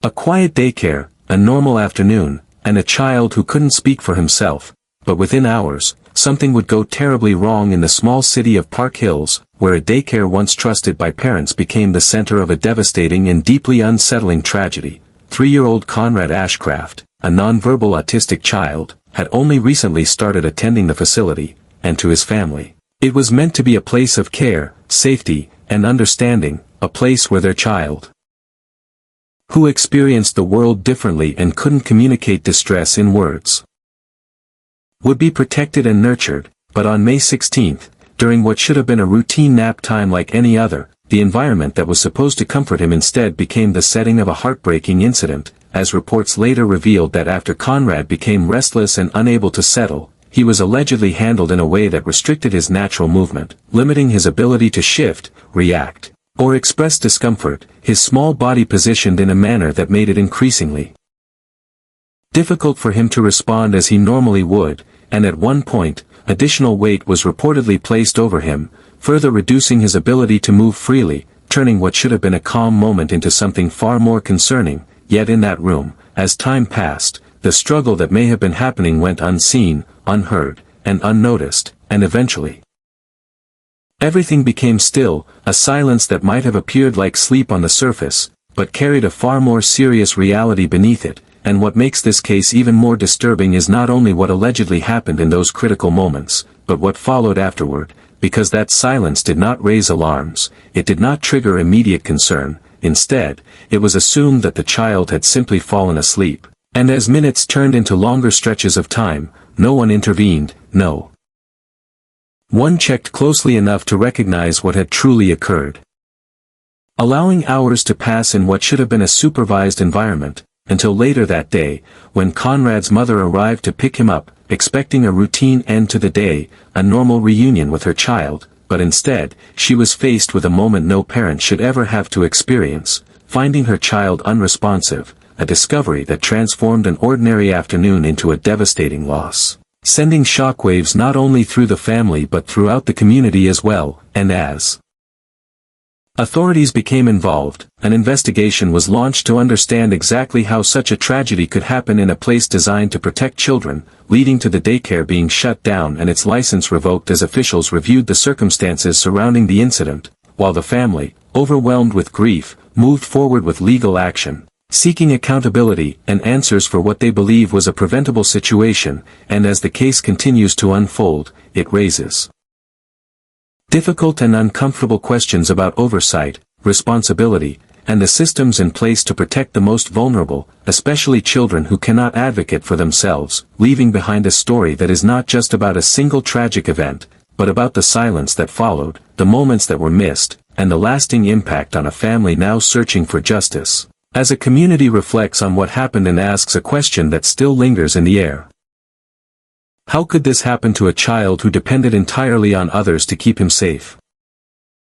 A quiet daycare, a normal afternoon, and a child who couldn't speak for himself, but within hours, something would go terribly wrong in the small city of Park Hills, where a daycare once trusted by parents became the center of a devastating and deeply unsettling tragedy. 3-year-old Conrad Ashcraft, a nonverbal autistic child, had only recently started attending the facility, and to his family, it was meant to be a place of care, safety, and understanding, a place where their child, who experienced the world differently and couldn't communicate distress in words, would be protected and nurtured. But on May 16, during what should have been a routine nap time like any other, the environment that was supposed to comfort him instead became the setting of a heartbreaking incident, as reports later revealed that after Conrad became restless and unable to settle, he was allegedly handled in a way that restricted his natural movement, limiting his ability to shift, react, or express discomfort, his small body positioned in a manner that made it increasingly difficult for him to respond as he normally would, and at one point, additional weight was reportedly placed over him, further reducing his ability to move freely, turning what should have been a calm moment into something far more concerning. Yet in that room, as time passed, the struggle that may have been happening went unseen, unheard, and unnoticed, and eventually everything became still, a silence that might have appeared like sleep on the surface, but carried a far more serious reality beneath it. And what makes this case even more disturbing is not only what allegedly happened in those critical moments, but what followed afterward, because that silence did not raise alarms, it did not trigger immediate concern. Instead, it was assumed that the child had simply fallen asleep, and as minutes turned into longer stretches of time, no one intervened, no one checked closely enough to recognize what had truly occurred. Allowing hours to pass in what should have been a supervised environment, until later that day, when Conrad's mother arrived to pick him up, expecting a routine end to the day, a normal reunion with her child, but instead, she was faced with a moment no parent should ever have to experience, finding her child unresponsive, a discovery that transformed an ordinary afternoon into a devastating loss, sending shockwaves not only through the family but throughout the community as well. And as authorities became involved, an investigation was launched to understand exactly how such a tragedy could happen in a place designed to protect children, leading to the daycare being shut down and its license revoked as officials reviewed the circumstances surrounding the incident, while the family, overwhelmed with grief, moved forward with legal action, seeking accountability and answers for what they believe was a preventable situation. And as the case continues to unfold, it raises difficult and uncomfortable questions about oversight, responsibility, and the systems in place to protect the most vulnerable, especially children who cannot advocate for themselves, leaving behind a story that is not just about a single tragic event, but about the silence that followed, the moments that were missed, and the lasting impact on a family now searching for justice. As a community reflects on what happened and asks a question that still lingers in the air. How could this happen to a child who depended entirely on others to keep him safe?